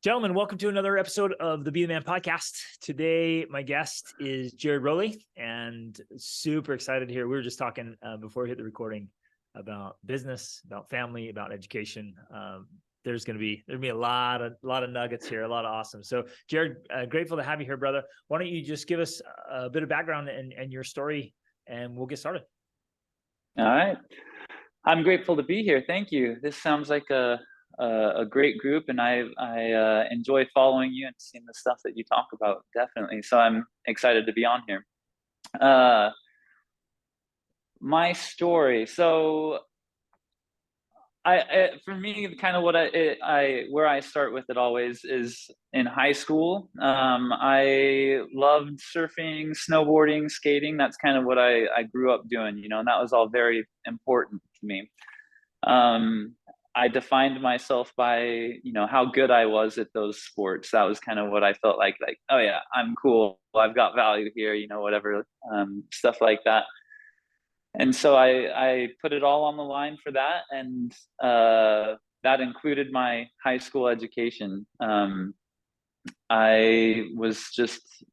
Gentlemen, welcome to another episode of the Be the Man podcast. Today, my guest is Jared Rowley, and super excited here. We were just talking before we hit the recording about business, about family, about education. There's gonna be a lot of nuggets here, a lot of awesome. So, Jared, grateful to have you here, brother. Why don't you just give us a bit of background and your story, and we'll get started. All right. I'm grateful to be here. Thank you. This sounds like a great group, and I enjoy following you and seeing the stuff that you talk about, definitely. So I'm excited to be on here. My story. So for me, kind of what where I start with it always is in high school. I loved surfing, snowboarding, skating. That's kind of what I grew up doing, and that was all very important to me. I defined myself by, how good I was at those sports. That was kind of what I felt like, oh yeah, I'm cool. I've got value here, whatever, stuff like that. And so I put it all on the line for that. And that included my high school education. I was just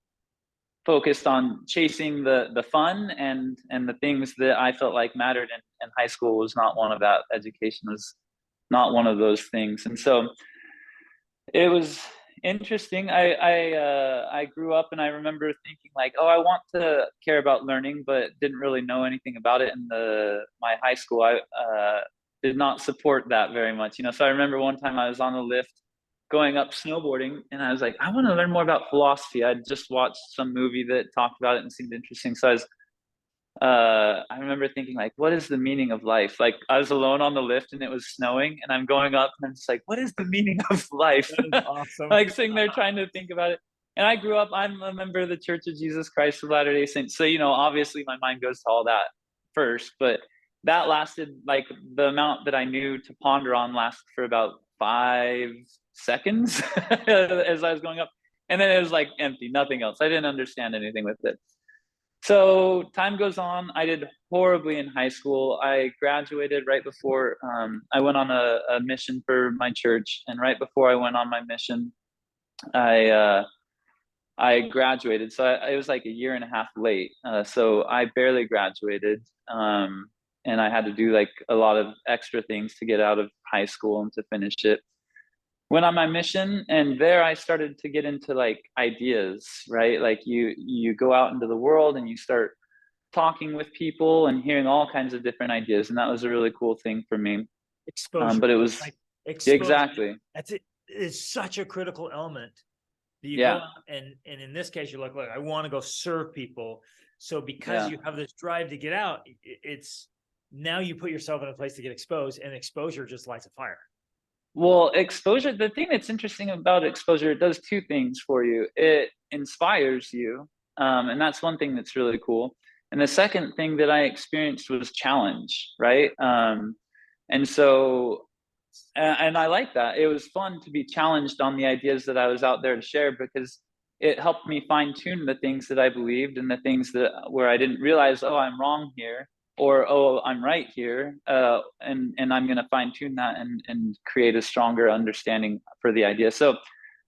focused on chasing the fun and the things that I felt like mattered. And high school was not one of that. Education was not one of those things. And so it was interesting. I grew up and I remember thinking like, oh, I want to care about learning, but didn't really know anything about it. In my high school, I did not support that very much. So I remember one time I was on the lift going up snowboarding, and I was like, I want to learn more about philosophy. I'd just watched some movie that talked about it and seemed interesting. So I remember thinking like, what is the meaning of life? Like I was alone on the lift and it was snowing and I'm going up and I'm just like, what is the meaning of life? Awesome. Like sitting there trying to think about it. And I grew up, I'm a member of the Church of Jesus Christ of Latter-day Saints. So, obviously my mind goes to all that first, but that lasted, like the amount that I knew to ponder on lasted for about 5 seconds as I was going up. And then it was like empty, nothing else. I didn't understand anything with it. So time goes on. I did horribly in high school. I graduated right before I went on a mission for my church, and right before I went on my mission, I graduated. So it was like a year and a half late. So I barely graduated, and I had to do like a lot of extra things to get out of high school and to finish it. Went on my mission, and there I started to get into like ideas, right? Like you go out into the world and you start talking with people and hearing all kinds of different ideas, and that was a really cool thing for me. Exposure. But it was like exposure. Exactly. That's it. It's such a critical element that you Yeah. go out and in this case, you're like, look, I want to go serve people. So because you have this drive to get out, it's now you put yourself in a place to get exposed, and exposure just lights a fire. Well, exposure, the thing that's interesting about exposure, it does two things for you. It inspires you, and that's one thing that's really cool. And the second thing that I experienced was challenge, right? And so, and I like that. It was fun to be challenged on the ideas that I was out there to share, because it helped me fine tune the things that I believed and the things that where I didn't realize, oh, I'm wrong here, or oh, I'm right here, and I'm going to fine tune that and create a stronger understanding for the idea. So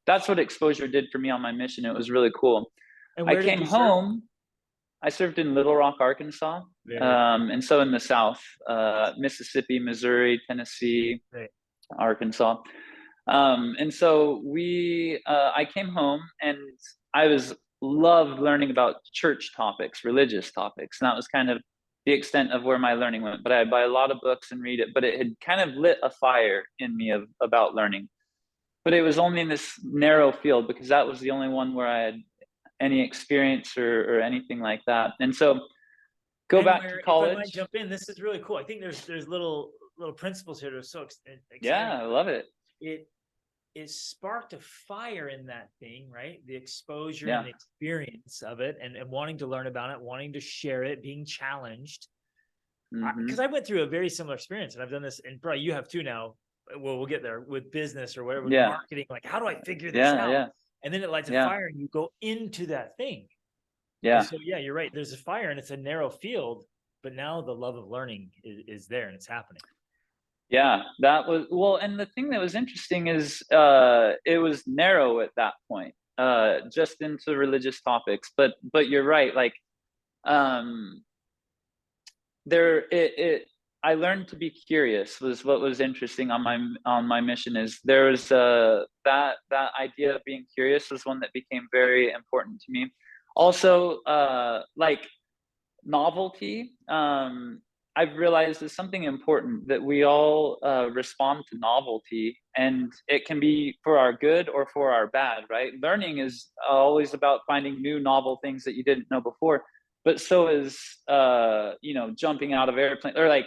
that's what exposure did for me on my mission. It was really cool. And I came home. I served in Little Rock, Arkansas, and so in the South, Mississippi, Missouri, Tennessee, Arkansas. And so I came home, and I loved learning about church topics, religious topics. And that was kind of the extent of where my learning went. But I'd buy a lot of books and read it, but it had kind of lit a fire in me about learning. But it was only in this narrow field, because that was the only one where I had any experience or anything like that. And so back to college. If I might jump in, this is really cool. I think there's little principles here that are so exciting. Yeah, I love it. It sparked a fire in that thing, right? The exposure and the experience of it, and wanting to learn about it, wanting to share it, being challenged. Because I went through a very similar experience, and I've done this, and probably you have too now. Well, we'll get there with business or whatever, with marketing. Like, how do I figure this out? Yeah. And then it lights a fire, and you go into that thing. Yeah. And so you're right. There's a fire, and it's a narrow field, but now the love of learning is there, and it's happening. Yeah, that was, well, and the thing that was interesting is it was narrow at that point, just into religious topics. But you're right, like um there it I learned to be curious was what was interesting on my mission. Is there was that idea of being curious was one that became very important to me. Also, like novelty, I've realized is something important, that we all respond to novelty, and it can be for our good or for our bad, right? Learning is always about finding new novel things that you didn't know before, but so is jumping out of airplane, or like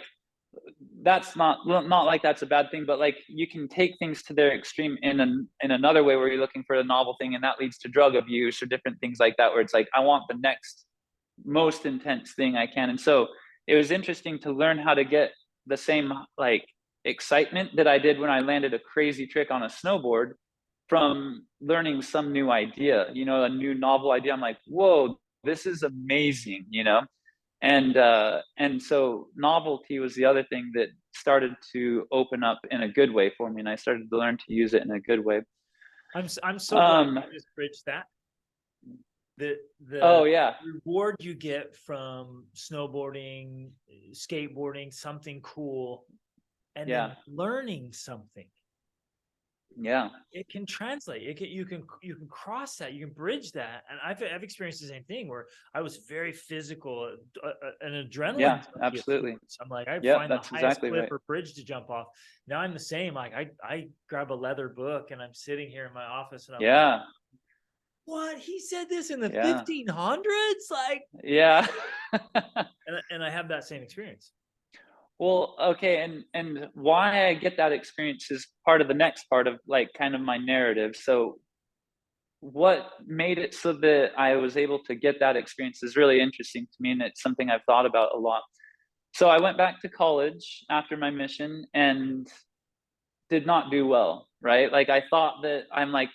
that's not like that's a bad thing, but like you can take things to their extreme in another way, where you're looking for a novel thing, and that leads to drug abuse or different things like that, where it's like I want the next most intense thing I can. And so it was interesting to learn how to get the same like excitement that I did when I landed a crazy trick on a snowboard from learning some new idea, a new novel idea. I'm like, whoa, this is amazing, and so novelty was the other thing that started to open up in a good way for me, and I started to learn to use it in a good way. I'm so glad you just bridged that. The oh yeah reward you get from snowboarding, skateboarding, something cool, and then learning something. Yeah, it can translate. You can cross that, you can bridge that. And I've experienced the same thing, where I was very physical, an adrenaline. Yeah, absolutely. I'm like, I find the highest exactly cliff right. or bridge to jump off. Now I'm the same. Like I grab a leather book and I'm sitting here in my office and I'm like, what? He said this in the 1500s? Like, yeah. and I have that same experience. Well, okay, and why I get that experience is part of the next part of like kind of my narrative. So what made it so that I was able to get that experience is really interesting to me, and it's something I've thought about a lot. So I went back to college after my mission and did not do well, right? Like I thought that I'm like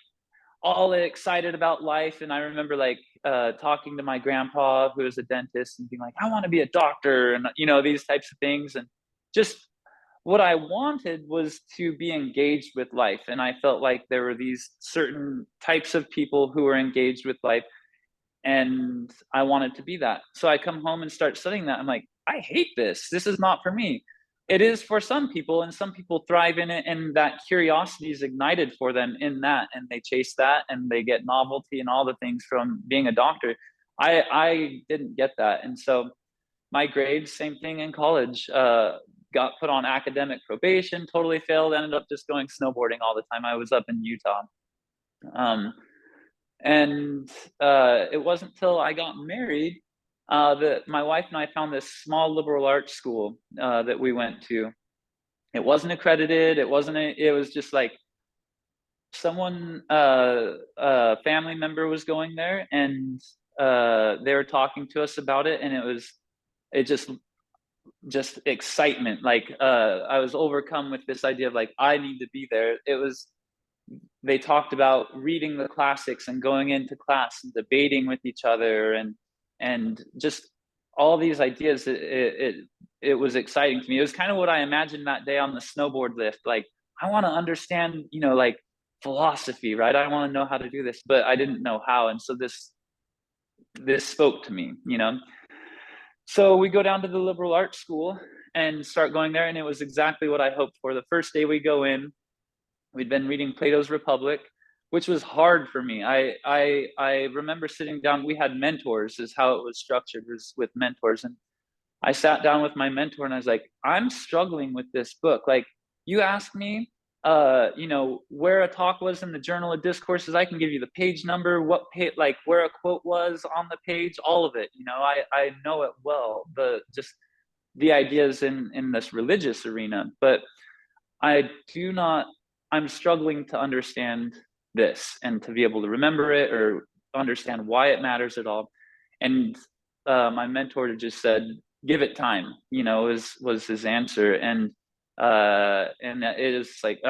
all excited about life, and I remember like talking to my grandpa, who was a dentist, and being like, I want to be a doctor, and these types of things. And just what I wanted was to be engaged with life, and I felt like there were these certain types of people who were engaged with life, and I wanted to be that. So I come home and start studying that. I'm like, I hate this is not for me. It is for some people, and some people thrive in it, and that curiosity is ignited for them in that, and they chase that, and they get novelty and all the things from being a doctor. I didn't get that. And so my grades, same thing in college, got put on academic probation, totally failed, ended up just going snowboarding all the time. I was up in Utah. And it wasn't until I got married that my wife and I found this small liberal arts school that we went to. It wasn't accredited. It wasn't. It was just like someone, a family member was going there, and they were talking to us about it, and it just excitement. Like I was overcome with this idea of like I need to be there. They talked about reading the classics and going into class and debating with each other, and just all these ideas. It was exciting to me. It was kind of what I imagined that day on the snowboard lift. Like I want to understand, like philosophy, right? I want to know how to do this, but I didn't know how. And so this spoke to me. So we go down to the liberal arts school and start going there, and it was exactly what I hoped for. The first day we go in, we'd been reading Plato's Republic, which was hard for me. I remember sitting down. We had mentors, is how it was structured, was with mentors. And I sat down with my mentor and I was like, I'm struggling with this book. Like you asked me, where a talk was in the Journal of Discourses, I can give you the page number, what page, like where a quote was on the page, all of it. I know it well. Just the ideas in this religious arena, but I do not. I'm struggling to understand this and to be able to remember it or understand why it matters at all. And my mentor just said, "Give it time." Was his answer, and it is like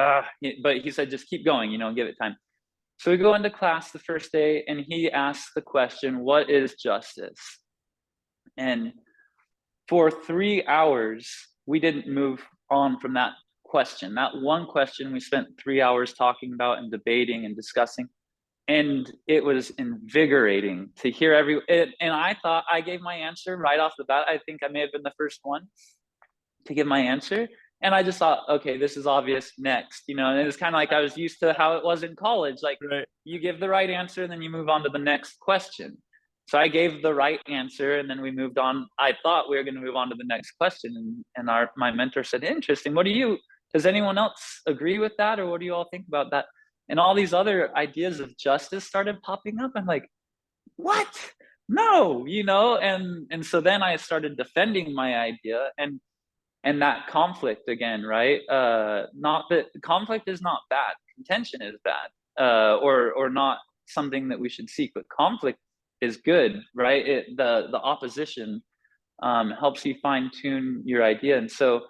but he said, "Just keep going, and give it time." So we go into class the first day, and he asks the question, "What is justice?" And for 3 hours, we didn't move on from that question, that one question we spent 3 hours talking about and debating and discussing. And it was invigorating to hear and I thought I gave my answer right off the bat. I think I may have been the first one to give my answer. And I just thought, okay, this is obvious, next, and it was kind of like I was used to how it was in college. Like, Right. you give the right answer and then you move on to the next question. So I gave the right answer and then we moved on. I thought we were going to move on to the next question. And my mentor said, interesting. Does anyone else agree with that? Or what do you all think about that? And all these other ideas of justice started popping up. I'm like, what? No, and so then I started defending my idea, and that conflict again, right? Not that conflict is not bad, contention is bad, or not something that we should seek, but conflict is good, right? The opposition helps you fine tune your idea. And so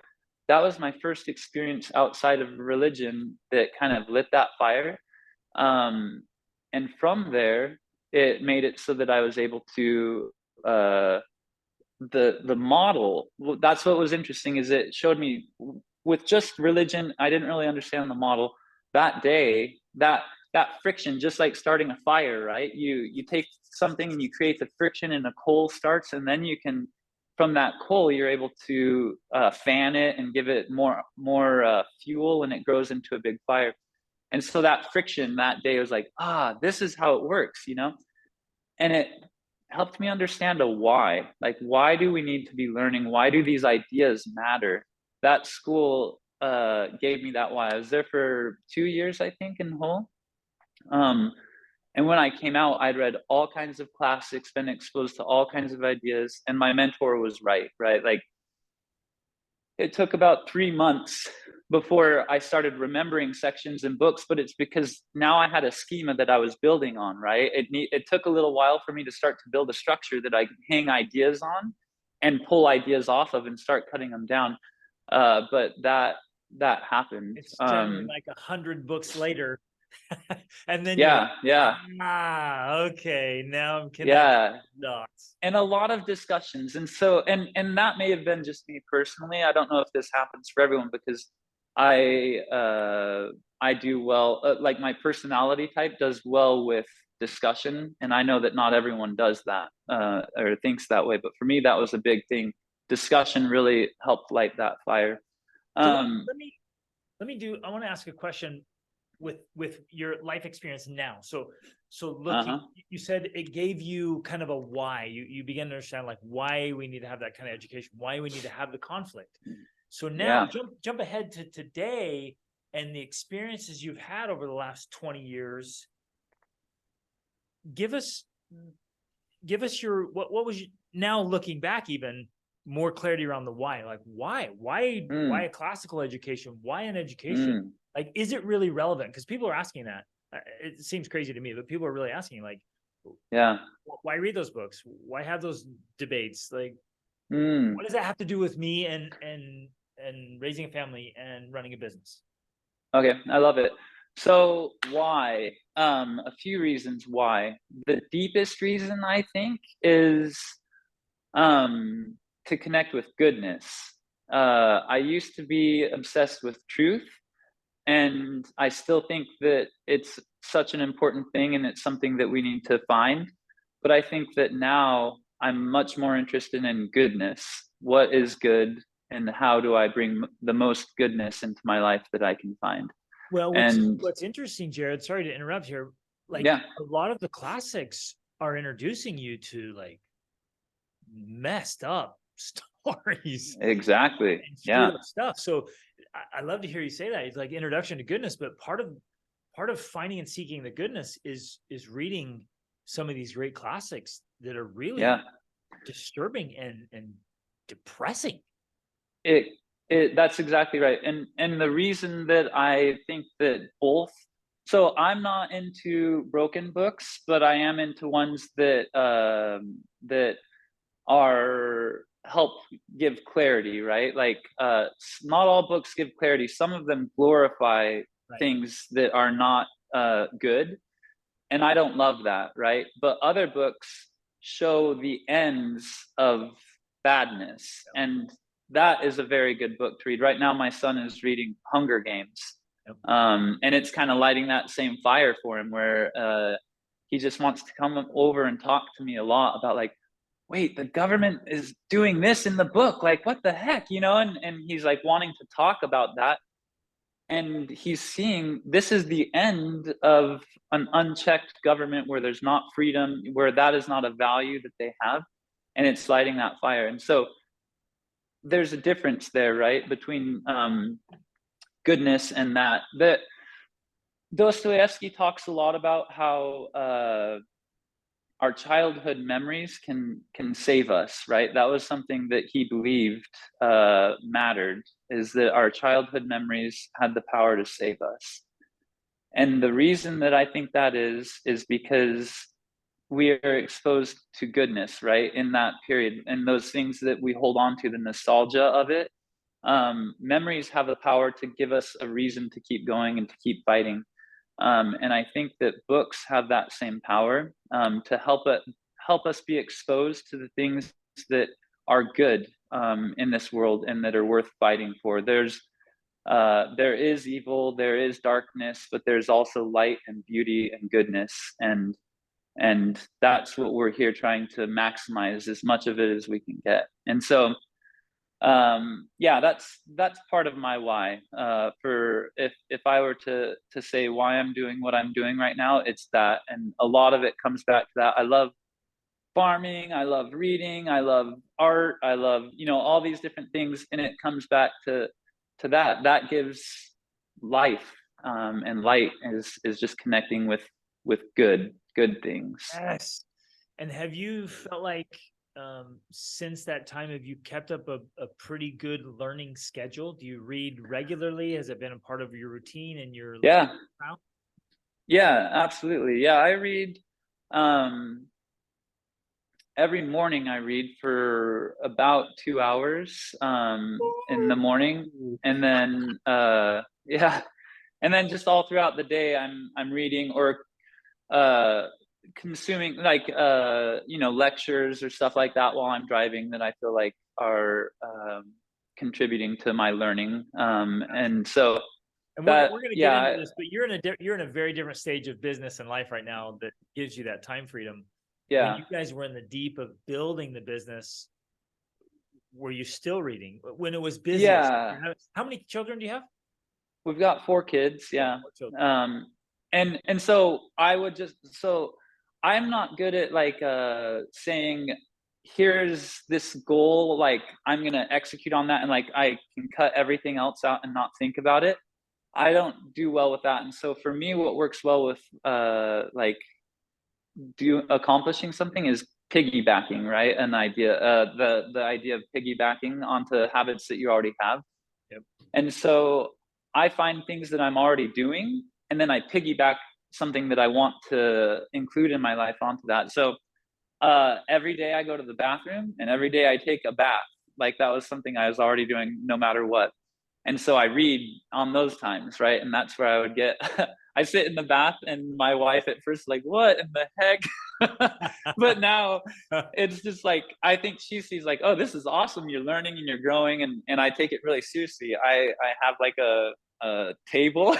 that was my first experience outside of religion that kind of lit that fire. And from there, it made it so that I was able to, the model, that's what was interesting, is it showed me with just religion, I didn't really understand the model that day, that friction, just like starting a fire, right? You take something and you create the friction and a coal starts, and then you can, from that coal, you're able to fan it and give it more fuel, and it grows into a big fire. And so that friction that day was like, this is how it works, and it helped me understand a why. Like, why do we need to be learning? Why do these ideas matter? That school gave me that why. I was there for 2 years, I think, in whole. And when I came out, I'd read all kinds of classics, been exposed to all kinds of ideas, and my mentor was right? Like, it took about 3 months before I started remembering sections in books, but it's because now I had a schema that I was building on, right? It took a little while for me to start to build a structure that I could hang ideas on and pull ideas off of and start cutting them down. But that happened. It's generally like 100 books later. And then yeah, okay, now I'm connecting dots. And a lot of discussions. And so, and that may have been just me personally. I don't know if this happens for everyone, because I do well, like my personality type does well with discussion. And I know that not everyone does that or thinks that way. But for me, that was a big thing. Discussion really helped light that fire. So let me I want to ask a question with your life experience now. So look, you said it gave you kind of a why. You begin to understand like why we need to have that kind of education, why we need to have the conflict. So now jump ahead to today and the experiences you've had over the last 20 years. Give us your what was you, now looking back, even more clarity around the why. Like why a classical education? Why an education? Like, is it really relevant? Because people are asking that. It seems crazy to me, but people are really asking, like, why read those books? Why have those debates? Like, what does that have to do with me and raising a family and running a business? Okay, I love it. So why? A few reasons why. The deepest reason, I think, is to connect with goodness. I used to be obsessed with truth, and I still think that it's such an important thing and it's something that we need to find. But I think that now I'm much more interested in goodness. What is good, and how do I bring the most goodness into my life that I can find? Well, what's interesting, Jared, sorry to interrupt here. Like a lot of the classics are introducing you to like messed up stories. Exactly. Stuff. So I love to hear you say that. It's like introduction to goodness, but part of finding and seeking the goodness is reading some of these great classics that are really disturbing and depressing. That's exactly right. And the reason that I think that both, so I'm not into broken books, but I am into ones that that are help give clarity, right? Like not all books give clarity. Some of them glorify things that are not good, and I don't love that, right? But other books show the ends of badness, and that is a very good book to read. Right now, my son is reading Hunger Games. Yep. And it's kind of lighting that same fire for him, where he just wants to come over and talk to me a lot about, like, wait, the government is doing this in the book, like, what the heck, and he's like wanting to talk about that. And he's seeing this is the end of an unchecked government, where there's not freedom, where that is not a value that they have, and it's lighting that fire. And so there's a difference there, right, between goodness and that Dostoevsky talks a lot about how our childhood memories can save us, right? That was something that he believed mattered, is that our childhood memories had the power to save us. And the reason that I think that is because we are exposed to goodness, right, in that period, and those things that we hold on to, the nostalgia of it. Memories have the power to give us a reason to keep going and to keep fighting. And I think that books have that same power, to help us be exposed to the things that are good in this world and that are worth fighting for. There is evil, there is darkness, but there's also light and beauty and goodness, and that's what we're here trying to maximize as much of it as we can get. And so yeah, that's part of my why. For if I were to say why I'm doing what I'm doing right now, it's that. And a lot of it comes back to that. I love farming, I love reading, I love art, I love, all these different things, and it comes back to that gives life. And light is just connecting with good things. Yes. And have you felt like since that time, have you kept up a pretty good learning schedule? Do you read regularly? Has it been a part of your routine and your lifestyle? Yeah, absolutely. Yeah, I read every morning. I read for about 2 hours in the morning, and then yeah, and then just all throughout the day I'm reading or consuming, like lectures or stuff like that while I'm driving, that I feel like are contributing to my learning. And so and we're going to get into this, but you're in a very different stage of business and life right now that gives you that time freedom. Yeah. When you guys were in the deep of building the business, were you still reading when it was busy? Yeah. How many children do you have? We've got 4 kids. Yeah. And so I'm not good at like saying, here's this goal, like I'm gonna execute on that, and like I can cut everything else out and not think about it. I don't do well with that. And so for me, what works well with like accomplishing something is piggybacking, right? An idea, the idea of piggybacking onto habits that you already have. Yep. And so I find things that I'm already doing, and then I piggyback something that I want to include in my life onto that. So every day I go to the bathroom, and every day I take a bath. Like that was something I was already doing no matter what. And so I read on those times, right? And that's where I would get, I sit in the bath, and my wife at first like, what in the heck? But now it's just like, I think she sees like, oh, this is awesome. You're learning and you're growing. And I take it really seriously. I have like a table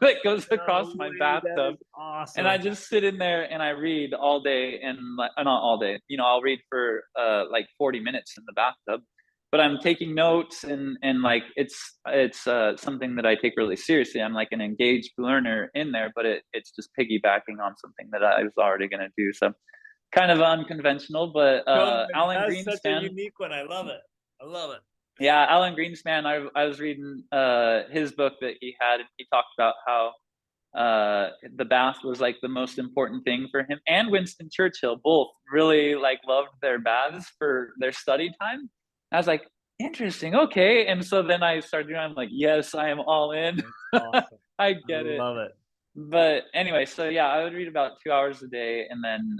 that goes across my bathtub. Awesome. And I just sit in there and I read all day, and not all day, I'll read for like 40 minutes in the bathtub. But I'm taking notes, and like it's something that I take really seriously. I'm like an engaged learner in there, but it's just piggybacking on something that I was already going to do. So kind of unconventional, but Alan Greenspan, such a unique one. I love it. Yeah, Alan Greenspan. I was reading his book that he had, and he talked about how the bath was like the most important thing for him. And Winston Churchill both really like loved their baths for their study time. I was like, interesting, okay. And so then I started doing, I'm like, yes, I am all in. Awesome. I get it. Love it. But anyway, so yeah, I would read about 2 hours a day, and then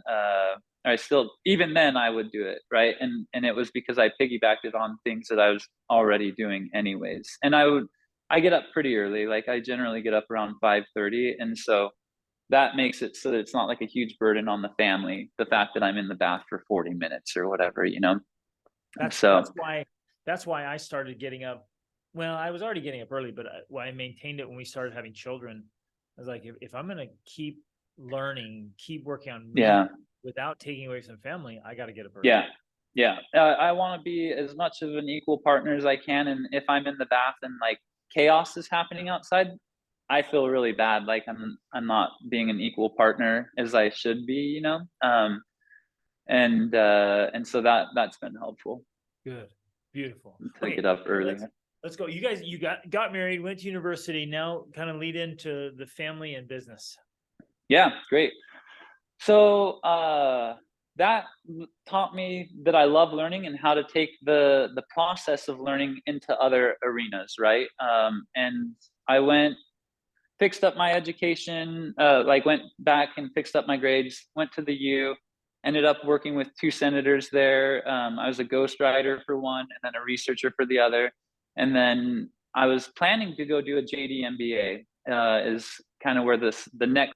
even then I would do it, right? And it was because I piggybacked it on things that I was already doing anyways. And I get up pretty early. Like I generally get up around 5:30, and so that makes it so that it's not like a huge burden on the family, the fact that I'm in the bath for 40 minutes or whatever. That's why that's why I started getting up. Well, I was already getting up early, but I maintained it when we started having children. I was like, if I'm going to keep learning, keep working on me without taking away from family, I got to get up early. I want to be as much of an equal partner as I can. And if I'm in the bath and like chaos is happening outside, I feel really bad. Like I'm not being an equal partner as I should be, you know? And so that's been helpful. Good. Beautiful. To get up early. Let's go. You guys, you got married, went to university. Now kind of lead into the family and business. Yeah, great. So that taught me that I love learning and how to take the process of learning into other arenas, right? And I fixed up my education, went back and fixed up my grades, went to the U, ended up working with 2 senators there. I was a ghostwriter for one and then a researcher for the other. And then I was planning to go do a JD MBA, is kind of where the next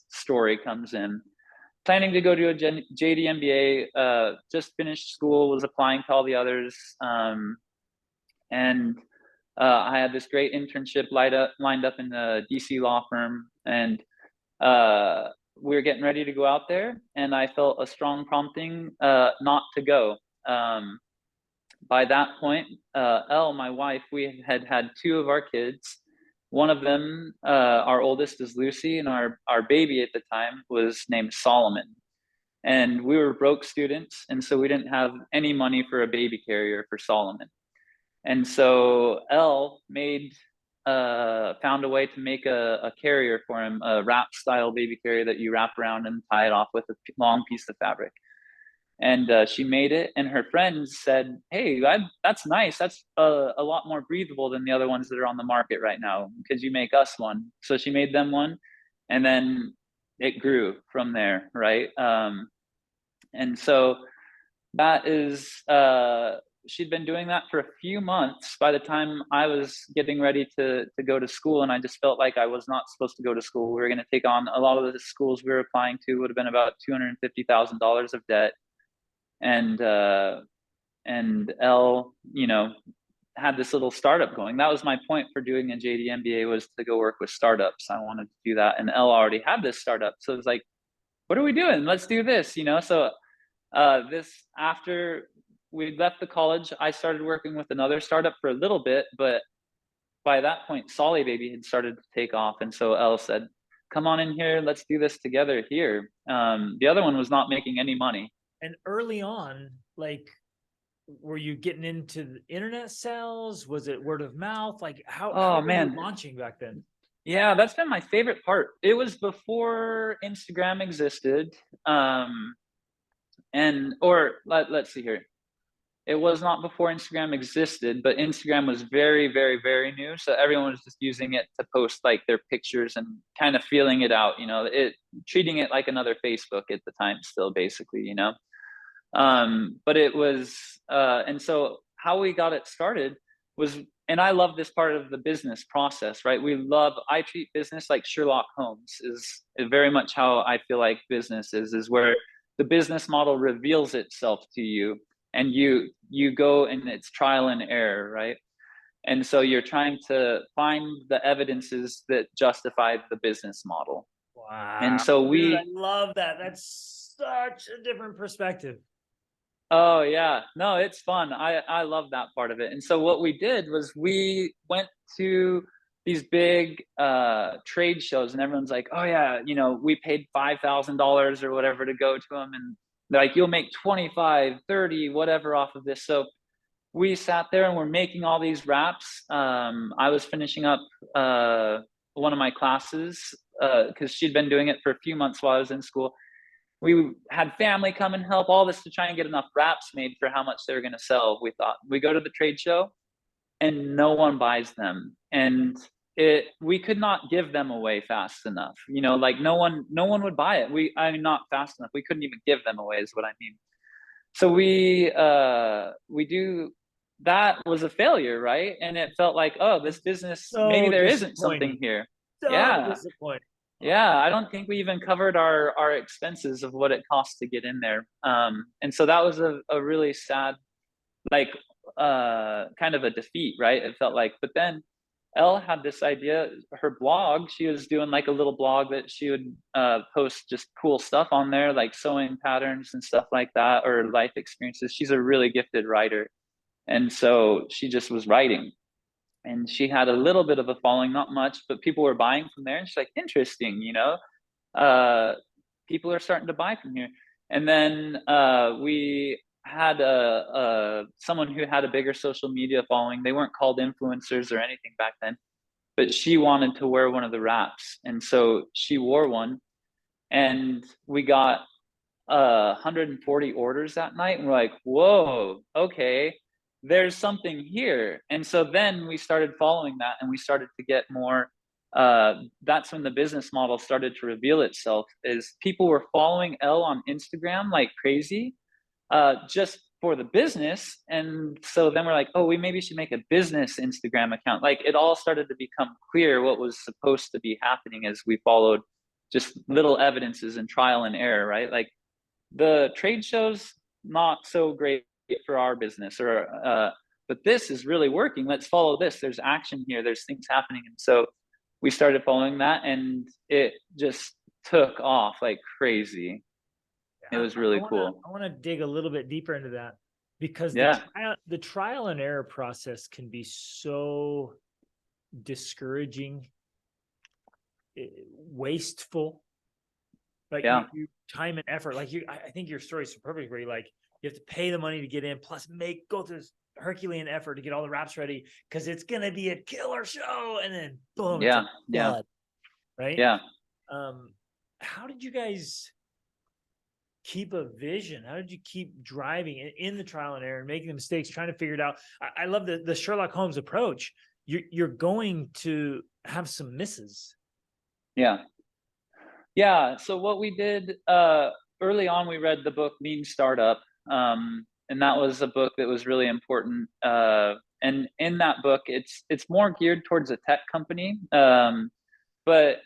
story comes in. Planning to go do a JD MBA, just finished school, was applying to all the others. And I had this great internship lined up in the DC law firm. And we were getting ready to go out there. And I felt a strong prompting not to go. By that point, Elle, my wife, we had 2 of our kids. One of them, our oldest, is Lucy, and our baby at the time was named Solomon. And we were broke students, and so we didn't have any money for a baby carrier for Solomon. And so Elle found a way to make a carrier for him, a wrap style baby carrier that you wrap around and tie it off with a long piece of fabric. And she made it, and her friends said, hey, that's nice. That's a lot more breathable than the other ones that are on the market right now. Could you make us one? So she made them one, and then it grew from there, right? And so that is, she'd been doing that for a few months by the time I was getting ready to go to school. And I just felt like I was not supposed to go to school. We were going to take on a lot of the schools we were applying to would have been about $250,000 of debt. And Elle, had this little startup going. That was my point for doing a JD MBA, was to go work with startups. I wanted to do that. And Elle already had this startup. So it was like, what are we doing? Let's do this, So after we left the college, I started working with another startup for a little bit, but by that point, Solly Baby had started to take off. And so Elle said, come on in here, let's do this together here. The other one was not making any money. And early on, were you getting into the internet sales? Was it word of mouth? How were you launching back then? Yeah, that's been my favorite part. It was before Instagram existed. Let's see here. It was not before Instagram existed, but Instagram was very, very, very new. So everyone was just using it to post their pictures and kind of feeling it out, treating it like another Facebook at the time still, basically, but it was, and so how we got it started was, and I love this part of the business process, right? I treat business like Sherlock Holmes is very much how I feel like business is where the business model reveals itself to you and you go and it's trial and error, right? And so you're trying to find the evidences that justify the business model. Wow. And so I love that. That's such a different perspective. Oh yeah, no, it's fun. I love that part of it. And so what we did was we went to these big trade shows, and everyone's like, oh yeah, we paid $5,000 or whatever to go to them, and they're like, you'll make 25, 30, whatever off of this. So we sat there and we're making all these wraps. I was finishing up one of my classes because she'd been doing it for a few months while I was in school. We had family come and help, all this to try and get enough wraps made for how much they were going to sell. We thought, we go to the trade show and no one buys them. And we could not give them away fast enough. No one would buy it. Not fast enough. We couldn't even give them away is what I mean. So we do, that was a failure, right? And it felt like, oh, this business, maybe there isn't something here. Disappointing. Yeah, I don't think we even covered our expenses of what it costs to get in there. And so that was a really sad, kind of a defeat, right? It felt like, but then Elle had this idea, her blog, she was doing like a little blog that she would post just cool stuff on there, like sewing patterns and stuff like that, or life experiences. She's a really gifted writer. And so she just was writing. And she had a little bit of a following, not much, but people were buying from there. And she's like, interesting, people are starting to buy from here. And then we had someone who had a bigger social media following. They weren't called influencers or anything back then, but she wanted to wear one of the wraps, and so she wore one, and we got 140 orders that night, and we're like, whoa, okay, there's something here. And so then we started following that, and we started to get more. That's when the business model started to reveal itself, is people were following Elle on Instagram like crazy, just for the business. And so then we're like, oh, we maybe should make a business Instagram account. Like, it all started to become clear what was supposed to be happening as we followed just little evidences and trial and error, right? Like, the trade shows, not so great for our business, or but this is really working. Let's follow this. There's action here. There's things happening. And so we started following that, and it just took off like crazy. It was really cool. I want to dig a little bit deeper into that, because the trial and error process can be so discouraging, wasteful. Like, you time and effort. Like, I think your story is so perfect, where you have to pay the money to get in, plus go through this Herculean effort to get all the wraps ready, because it's gonna be a killer show, and then boom, blood, right? Yeah. How did you guys keep a vision? How did you keep driving in the trial and error and making the mistakes, trying to figure it out? I love the Sherlock Holmes approach. You're going to have some misses. Yeah. So what we did early on, we read the book Mean Startup, and that was a book that was really important. And in that book, it's more geared towards a tech company, but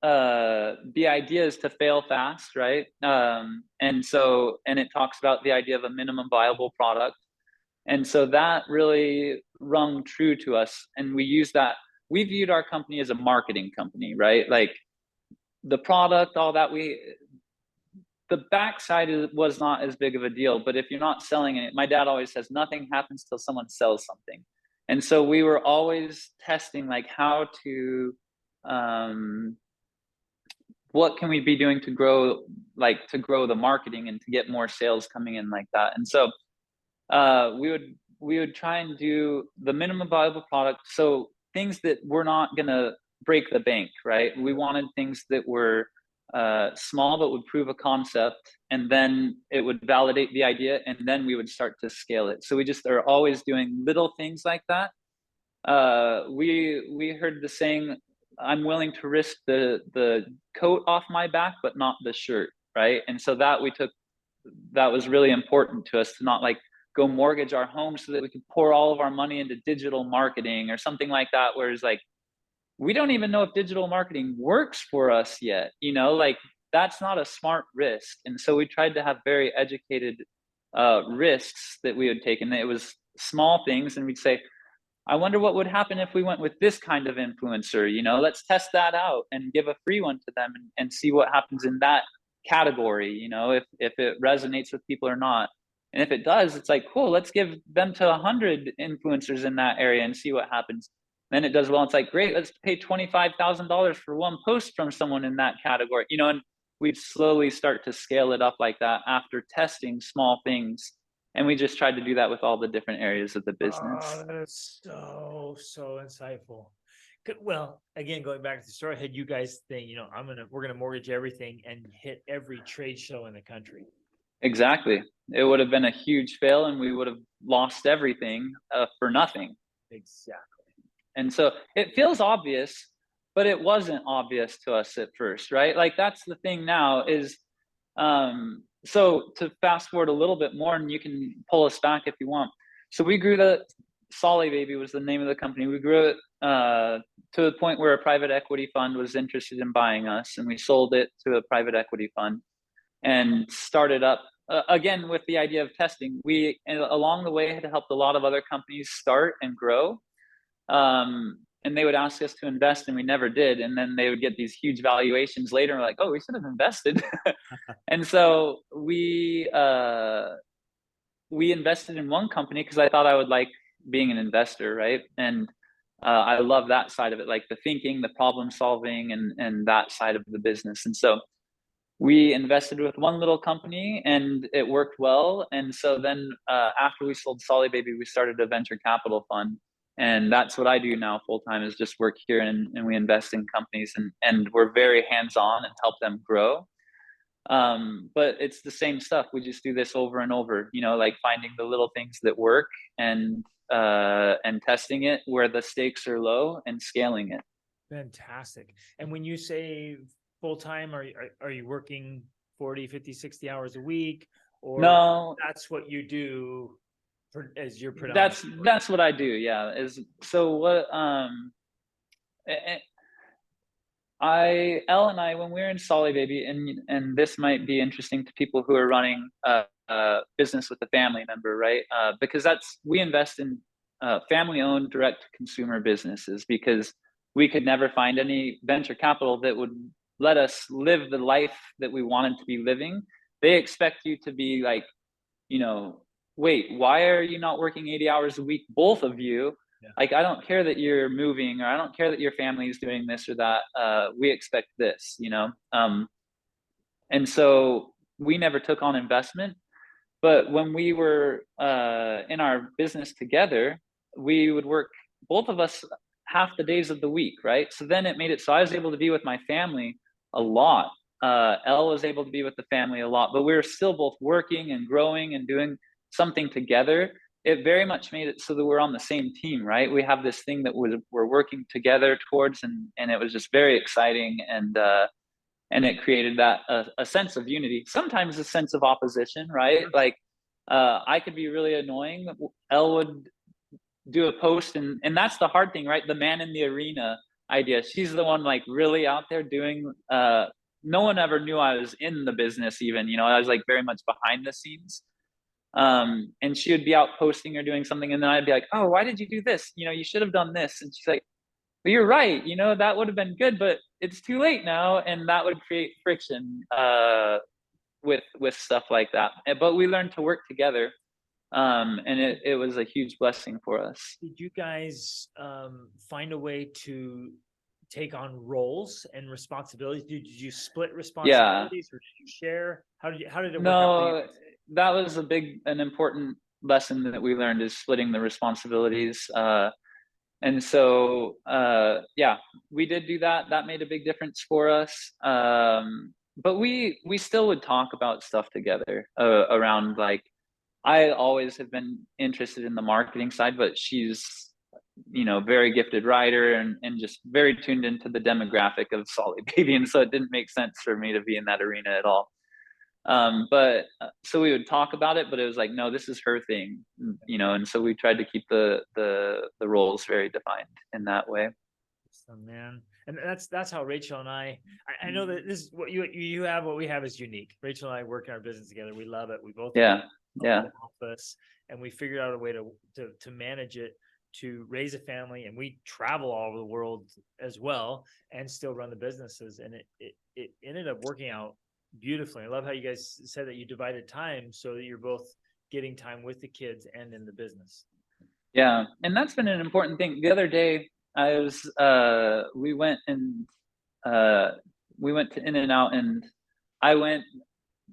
the idea is to fail fast, right? And it talks about the idea of a minimum viable product. And so that really rung true to us. And we used that. We viewed our company as a marketing company, right? Like, the product, all that, the backside was not as big of a deal. But if you're not selling it, my dad always says, nothing happens till someone sells something. And so we were always testing, like, how to, what can we be doing to grow the marketing and to get more sales coming in like that. And so we would try and do the minimum viable product. So things that were not going to break the bank, right? We wanted things that were small but would prove a concept, and then it would validate the idea, and then we would start to scale it. So we just are always doing little things like that. We heard the saying, I'm willing to risk the coat off my back, but not the shirt, right? And so that was really important to us, to not like go mortgage our home so that we could pour all of our money into digital marketing or something like that, whereas like, we don't even know if digital marketing works for us yet, like, that's not a smart risk. And so we tried to have very educated risks that we would take, and it was small things, and we'd say, I wonder what would happen if we went with this kind of influencer, let's test that out and give a free one to them, and see what happens in that category, if it resonates with people or not. And if it does, it's like, cool, let's give them to 100 influencers in that area and see what happens. Then it does well. It's like, great, let's pay $25,000 for one post from someone in that category, and we'd slowly start to scale it up like that after testing small things. And we just tried to do that with all the different areas of the business. Oh, that is so insightful. Well, again, going back to the story, had you guys think, we're gonna mortgage everything and hit every trade show in the country. Exactly. It would have been a huge fail, and we would have lost everything for nothing. Exactly. And so it feels obvious, but it wasn't obvious to us at first, right? Like, that's the thing now is, so to fast forward a little bit more, and you can pull us back if you want. So we grew Solly Baby was the name of the company. We grew it to the point where a private equity fund was interested in buying us, and we sold it to a private equity fund and started up again, with the idea of testing, we along the way had helped a lot of other companies start and grow. And they would ask us to invest and we never did. And then they would get these huge valuations later. And we're like, oh, we should have invested. And so we invested in one company because I thought I would like being an investor, right? And I love that side of it, like the thinking, the problem solving, and that side of the business. And so we invested with one little company and it worked well. And so then after we sold Solly Baby, we started a venture capital fund. And that's what I do now full time, is just work here, and we invest in companies, and we're very hands-on and help them grow. But it's the same stuff. We just do this over and over, you know, like finding the little things that work, and testing it where the stakes are low and scaling it. Fantastic. And when you say full-time, are you working 40, 50, 60 hours a week, or No, that's what you do as your predominant? that's what I do. Yeah. So what, Elle and I, when we were in Solly Baby, and this might be interesting to people who are running business with a family member, right? Because we invest in family-owned direct consumer businesses, because we could never find any venture capital that would let us live the life that we wanted to be living. They expect you to be like, you know, wait, why are you not working 80 hours a week, both of you? Yeah. Like, I don't care that you're moving, or I don't care that your family is doing this or that. We expect this, you know? And so we never took on investment. But when we were in our business together, we would work, both of us, half the days of the week, right? So then it made it so I was able to be with my family a lot. Elle was able to be with the family a lot, but we were still both working and growing and doing something together. It very much made it so that we're on the same team, right? We have this thing that we're working together towards, and it was just very exciting, and it created that a sense of unity. Sometimes a sense of opposition, right? Like I could be really annoying. Elle would do a post, and that's the hard thing, right? The man in the arena idea. She's the one like really out there doing. No one ever knew I was in the business, even, you know, I was like very much behind the scenes. And she would be out posting or doing something, and then I'd be like, oh, why did you do this? You know, you should have done this. And she's like, but you're right, you know, that would have been good, but it's too late now. And that would create friction with stuff like that. But we learned to work together. And it was a huge blessing for us. Did you guys find a way to take on roles and responsibilities? Did you split responsibilities, or did you share? How did it work out for you? That was an important lesson that we learned, is splitting the responsibilities. And so yeah, we did do that. That made a big difference for us. But we still would talk about stuff together around, like, I always have been interested in the marketing side, but she's, you know, very gifted writer, and just very tuned into the demographic of Solly Baby. And so it didn't make sense for me to be in that arena at all. But so we would talk about it, but it was like, no, this is her thing, you know? And so we tried to keep the roles very defined in that way. So, man, and that's how Rachel and I know that this is what you have. What we have is unique. Rachel and I work in our business together. We love it. We both office, and we figured out a way to manage it, to raise a family, and we travel all over the world as well, and still run the businesses. And it ended up working out beautifully. I love how you guys said that you divided time so that you're both getting time with the kids and in the business. Yeah, and that's been an important thing. The other day, we went to In-N-Out, and I went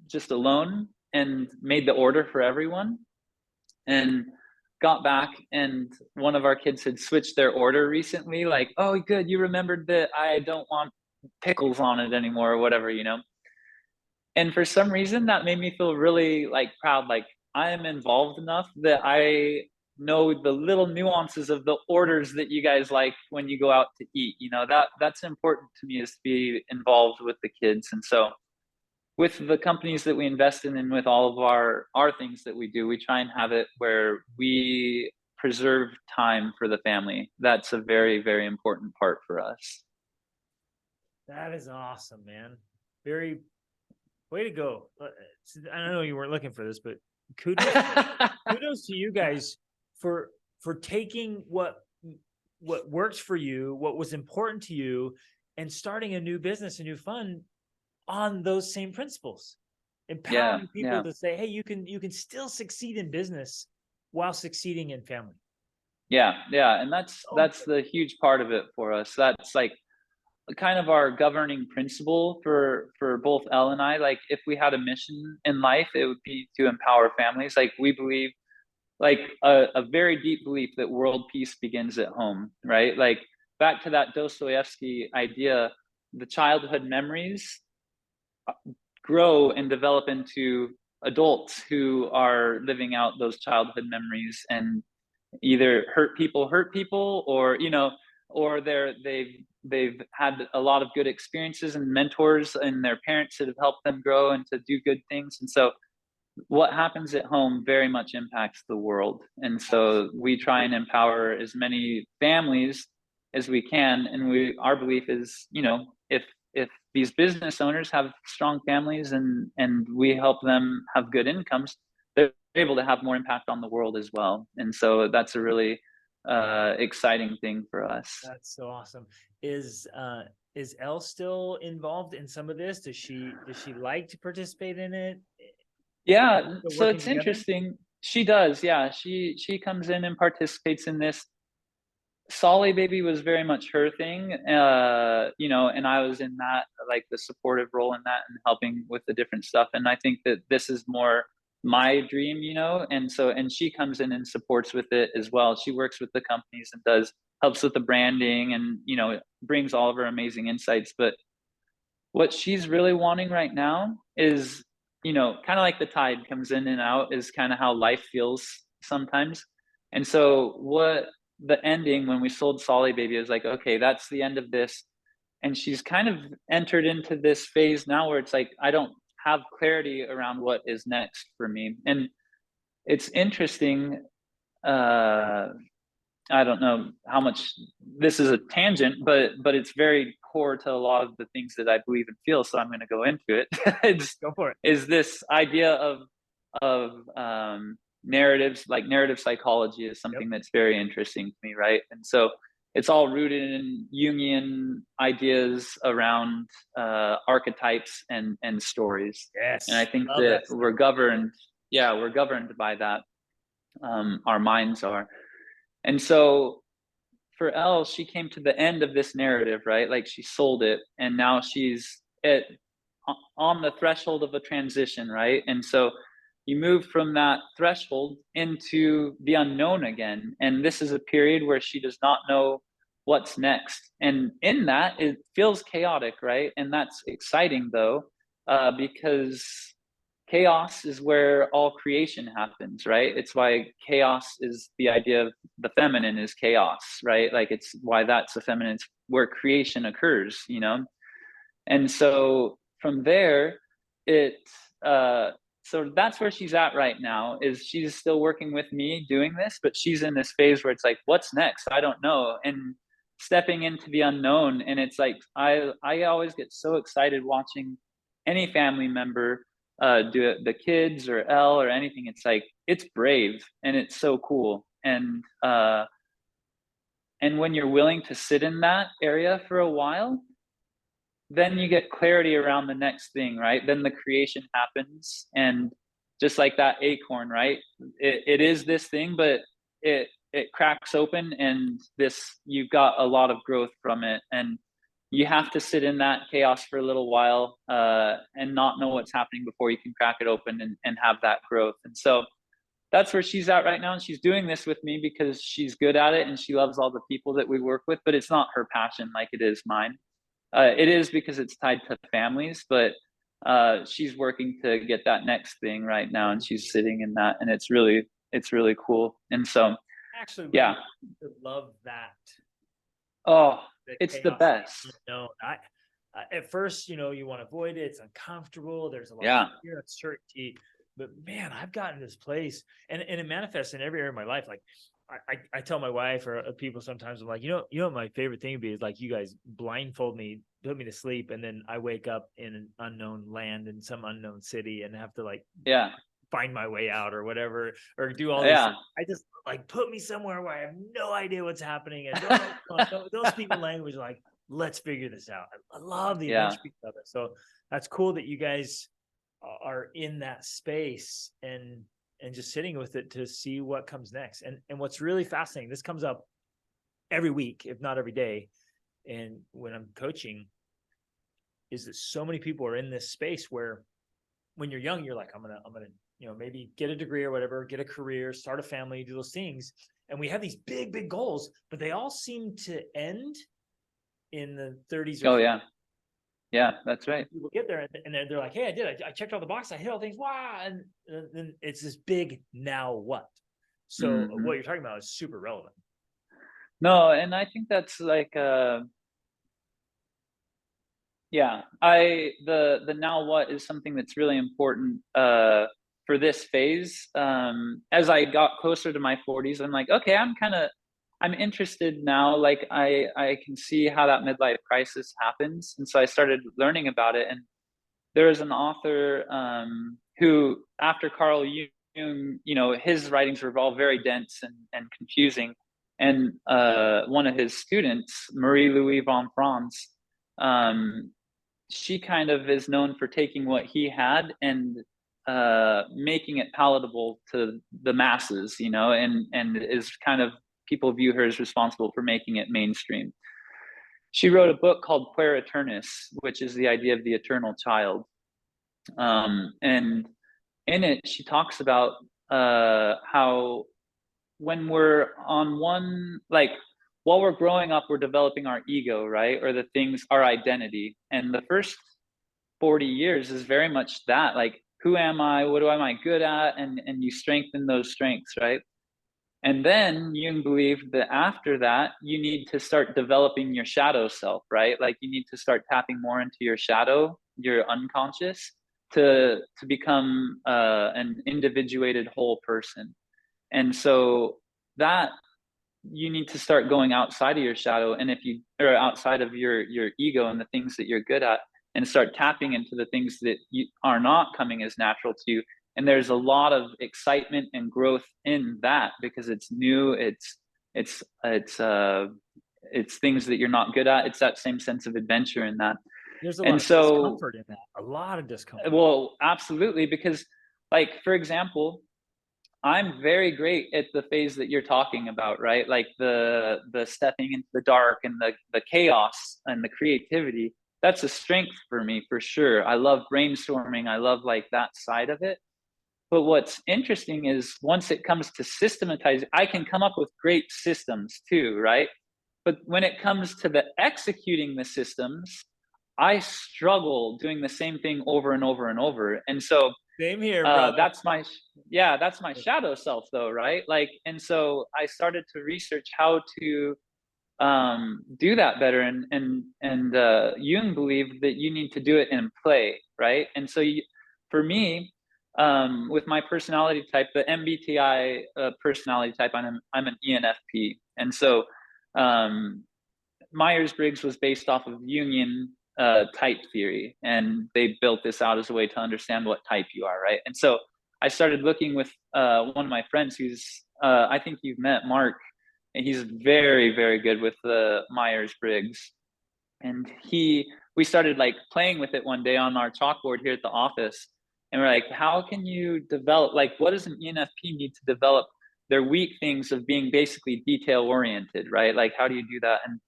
just alone and made the order for everyone, and got back, and one of our kids had switched their order recently, like, oh, good, you remembered that I don't want pickles on it anymore, or whatever, you know? And for some reason that made me feel really like proud, like I am involved enough that I know the little nuances of the orders that you guys like when you go out to eat. You know, that's important to me, is to be involved with the kids. And so with the companies that we invest in, and with all of our things that we do, we try and have it where we preserve time for the family. That's a very, very important part for us. That is awesome, man. Very Way to go. I don't know you weren't looking for this, but kudos, kudos to you guys for taking what works for you, what was important to you, and starting a new business, a new fund on those same principles. Empowering people to say, hey, you can still succeed in business while succeeding in family. Yeah. And that's the huge part of it for us. That's like kind of our governing principle for both Elle and I. Like, if we had a mission in life, it would be to empower families. Like, we believe, like, a very deep belief that world peace begins at home, right? Like, back to that Dostoevsky idea, the childhood memories grow and develop into adults who are living out those childhood memories, and either hurt people, or or they've had a lot of good experiences and mentors and their parents that have helped them grow and to do good things. And so what happens at home very much impacts the world. And so we try and empower as many families as we can. And our belief is, if these business owners have strong families, and we help them have good incomes, they're able to have more impact on the world as well. And so that's a really exciting thing for us. That's so awesome. Is Elle still involved in some of this? Does she like to participate in it? Yeah, so it's interesting. She does. Yeah, she comes in and participates in this. Solly Baby was very much her thing, and I was in that, like, the supportive role in that and helping with the different stuff. And I think that this is more my dream, and she comes in and supports with it as well. She works with the companies and helps with the branding, and brings all of her amazing insights. But what she's really wanting right now is, kind of like the tide comes in and out, is kind of how life feels sometimes. And so what the ending, when we sold Solly Baby, is like, okay, that's the end of this. And she's kind of entered into this phase now where it's like, I don't have clarity around what is next for me. And it's interesting. I don't know how much this is a tangent, but it's very core to a lot of the things that I believe and feel. So I'm going to go into it. Go for it. Is this idea of narratives, like narrative psychology, is something that's very interesting to me, right? And so it's all rooted in Jungian ideas around archetypes and stories. Yes. And I think that we're governed by that. Our minds are. And so for Elle, she came to the end of this narrative, right? Like, she sold it, and now she's on the threshold of a transition, right? And so you move from that threshold into the unknown again. And this is a period where she does not know what's next. And in that, it feels chaotic, right? And that's exciting, though, because chaos is where all creation happens, right? It's why chaos is the idea of the feminine is chaos, right? Like, it's why that's the feminine, it's where creation occurs, And so from there, so that's where she's at right now, is she's still working with me doing this, but she's in this phase where it's like, what's next? I don't know. And stepping into the unknown. And it's like, I always get so excited watching any family member do it, the kids or Elle or anything. It's like, it's brave and it's so cool. And when you're willing to sit in that area for a while, then you get clarity around the next thing, right? Then the creation happens. And just like that acorn, right? It is this thing, but it cracks open, and you've got a lot of growth from it. And you have to sit in that chaos for a little while and not know what's happening before you can crack it open and have that growth. And so that's where she's at right now. And she's doing this with me because she's good at it and she loves all the people that we work with, but it's not her passion like it is mine. It is because it's tied to families, but she's working to get that next thing right now, and she's sitting in that, and it's really cool. And so, actually, yeah, love that. Oh, it's the best. No, at first, you want to avoid it. It's uncomfortable. There's a lot of fear, uncertainty. But man, I've gotten this place, and it manifests in every area of my life. Like, I tell my wife or people sometimes, I'm like, you know what my favorite thing would be is like you guys blindfold me, put me to sleep, and then I wake up in an unknown land in some unknown city and have to like find my way out or whatever, or do all these things. I just like put me somewhere where I have no idea what's happening and don't speak the language. Like, let's figure this out. I love the adventure piece of it. So that's cool that you guys are in that space and just sitting with it to see what comes next. And what's really fascinating, this comes up every week, if not every day. And when I'm coaching, is that so many people are in this space where when you're young, you're like, I'm gonna, maybe get a degree or whatever, get a career, start a family, do those things. And we have these big, big goals, but they all seem to end in the 30s or 40s. Yeah, that's right. People get there and they're like, hey, I checked all the boxes. I hit all things. Wow. And then it's this big, now what? So what you're talking about is super relevant. No, and I think that's like, the now what is something that's really important for this phase. As I got closer to my 40s, I'm like, okay, I'm interested now. Like I can see how that midlife crisis happens. And so I started learning about it. And there is an author who, after Carl Jung, his writings were all very dense and confusing. And one of his students, Marie-Louise von Franz, she kind of is known for taking what he had and making it palatable to the masses, and is kind of, people view her as responsible for making it mainstream. She wrote a book called Puer Aeternus, which is the idea of the eternal child. And in it, she talks about how when we're on one, like while we're growing up, we're developing our ego, right? Or the things, our identity. And the first 40 years is very much that, like, who am I? What am I good at? And you strengthen those strengths, right? And then Jung believed that after that, you need to start developing your shadow self, right? Like you need to start tapping more into your shadow, your unconscious, to become an individuated whole person. And so that you need to start going outside of your shadow, and if you are outside of your ego and the things that you're good at, and start tapping into the things that you are not coming as natural to you. And there's a lot of excitement and growth in that because it's new. It's things that you're not good at. It's that same sense of adventure in that. There's a lot of discomfort in that. A lot of discomfort. Well, absolutely, because, like, for example, I'm very great at the phase that you're talking about, right? Like the stepping into the dark and the chaos and the creativity. That's a strength for me, for sure. I love brainstorming. I love like that side of it. But what's interesting is once it comes to systematizing, I can come up with great systems too, right? But when it comes to the executing the systems, I struggle doing the same thing over and over and over. And so same here, brother. That's my shadow self though, right? Like, and so I started to research how to do that better. And Jung believed that you need to do it in play, right? And so for me, with my personality type, the MBTI personality type, I'm an ENFP. And so Myers-Briggs was based off of Jungian type theory, and they built this out as a way to understand what type you are, right? And so I started looking with one of my friends who's I think you've met, Mark, and he's very, very good with the Myers-Briggs. And we started like playing with it one day on our chalkboard here at the office, and we're like, how can you develop, like, what does an ENFP need to develop their weak things of being basically detail oriented, right? Like, how do you do that? And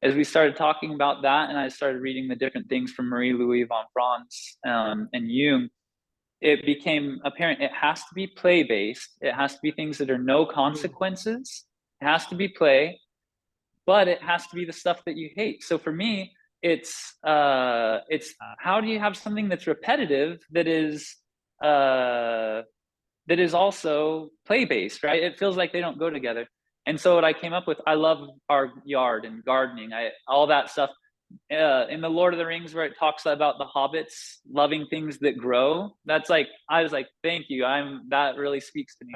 as we started talking about that, and I started reading the different things from Marie-Louise von Franz and Jung, it became apparent it has to be play-based. It has to be things that are no consequences. It has to be play, but it has to be the stuff that you hate. So for me, it's how do you have something that's repetitive that is also play-based, right? It feels like they don't go together. And so what I came up with, I love our yard and gardening, all that stuff. In the Lord of the Rings, where it talks about the hobbits loving things that grow, that's like, I was like, thank you. That really speaks to me.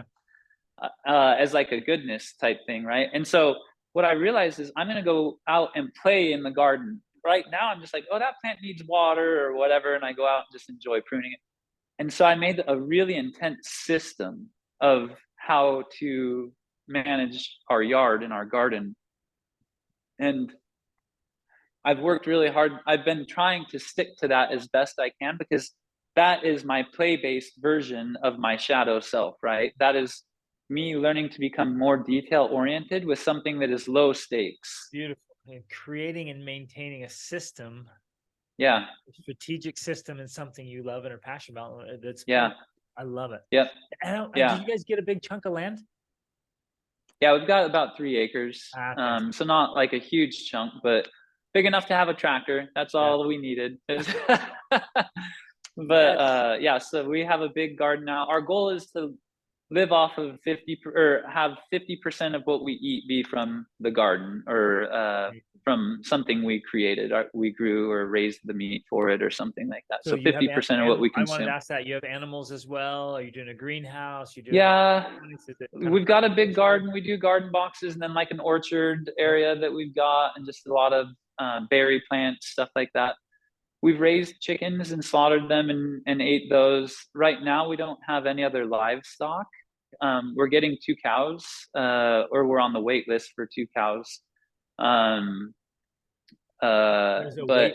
as like a goodness type thing, right? And so what I realized is I'm going to go out and play in the garden. Right now, I'm just like, oh, that plant needs water or whatever, and I go out and just enjoy pruning it. And so I made a really intense system of how to manage our yard and our garden. And I've worked really hard. I've been trying to stick to that as best I can, because that is my play-based version of my shadow self, right? That is me learning to become more detail-oriented with something that is low stakes. Beautiful. And creating and maintaining a system. Yeah. A strategic system and something you love and are passionate about. That's yeah. Cool. I love it. Yep. And yeah. Did you guys get a big chunk of land? Yeah, we've got about 3 acres. So not like a huge chunk, but big enough to have a tractor. That's all we needed. But yeah, so we have a big garden now. Our goal is to live off of 50 or have 50% of what we eat be from the garden, or from something we created, we grew or raised the meat for it or something like that. So 50% of what we consume. I wanted to ask that. You have animals as well? Are you doing a greenhouse? You doing we've got a big garden. We do garden boxes, and then like an orchard area that we've got, and just a lot of berry plants, stuff like that. We've raised chickens and slaughtered them and ate those. Right now, we don't have any other livestock. We're getting 2 cows, or we're on the wait list for 2 cows. But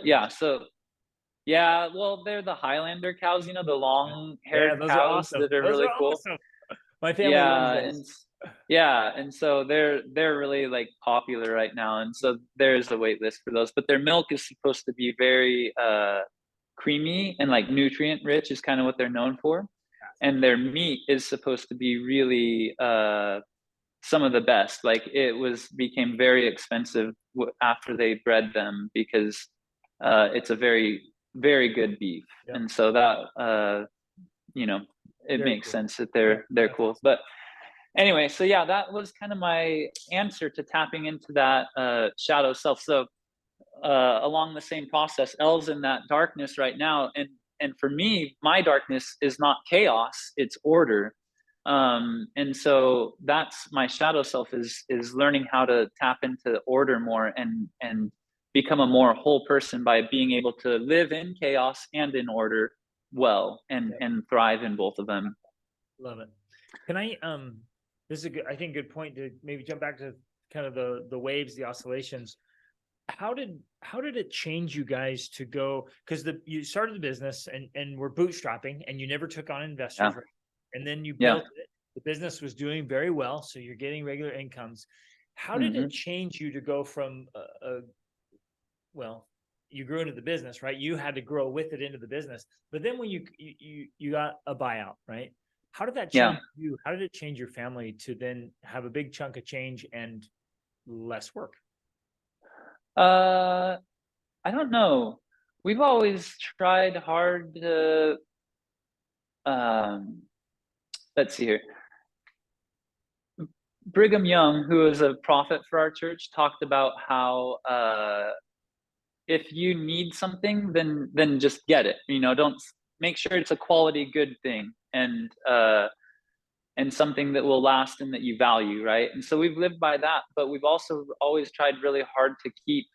yeah, so yeah, well, they're the Highlander cows, you know, the long-haired cows that are really cool. Awesome. My family loves those. And so they're really like popular right now, and so there's a wait list for those. But their milk is supposed to be very creamy and like nutrient rich, is kind of what they're known for. And their meat is supposed to be really some of the best. Like it became very expensive after they bred them, because it's a very, very good beef. And so that you know, it makes sense that they're cool. But anyway, so yeah, that was kind of my answer to tapping into that shadow self. So along the same process, Elle's in that darkness right now, and for me, my darkness is not chaos, it's order. And so that's my shadow self, is learning how to tap into order more, and become a more whole person by being able to live in chaos and in order well, and thrive in both of them. Love it. Can I this is a good, I think, good point to maybe jump back to kind of the waves, the oscillations. How did it change you guys to go, because you started the business and were bootstrapping, and you never took on investors, right? And then you built it. The business was doing very well, so you're getting regular incomes. How did it change you to go from well, you grew into the business, right? You had to grow with it into the business, but then when you got a buyout, right? How did that change you? How did it change your family to then have a big chunk of change and less work? I don't know. We've always tried hard to, let's see here. Brigham Young, who is a prophet for our church, talked about how if you need something, then just get it. You know, don't make sure it's a quality good thing, and something that will last and that you value, right? And so we've lived by that, but we've also always tried really hard to keep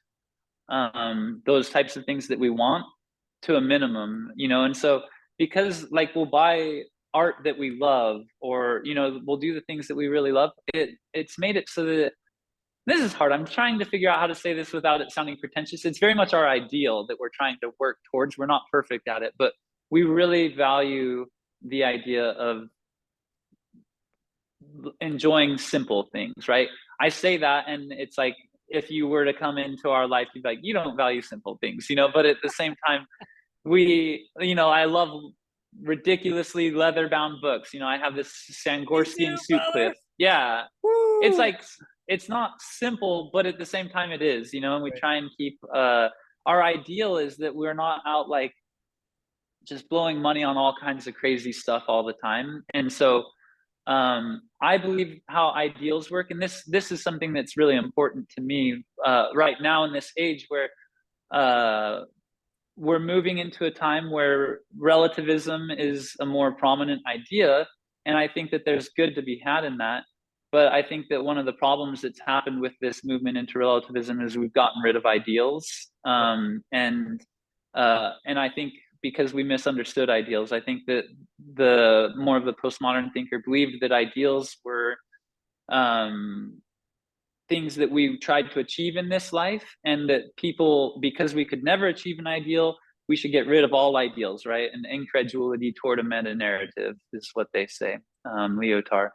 those types of things that we want to a minimum, you know. And so, because like we'll buy art that we love, or you know, we'll do the things that we really love, it's made it so that, this is hard, I'm trying to figure out how to say this without it sounding pretentious. It's very much our ideal that we're trying to work towards. We're not perfect at it, but we really value the idea of enjoying simple things, right? I say that, and it's like, if you were to come into our life, you'd be like, you don't value simple things, you know. But at the same time, you know, I love ridiculously leather bound books. You know, I have this Sangorskian suit clip. Yeah. Woo! It's like, it's not simple, but at the same time it is, you know. And we try and keep our ideal is that we're not out like just blowing money on all kinds of crazy stuff all the time. And so I believe how ideals work, and this is something that's really important to me right now in this age where we're moving into a time where relativism is a more prominent idea. And I think that there's good to be had in that. But I think that one of the problems that's happened with this movement into relativism is we've gotten rid of ideals. And I think because we misunderstood ideals, I think that the more of the postmodern thinker believed that ideals were things that we tried to achieve in this life, and that people, because we could never achieve an ideal, we should get rid of all ideals, right? And incredulity toward a meta narrative is what they say, Lyotard.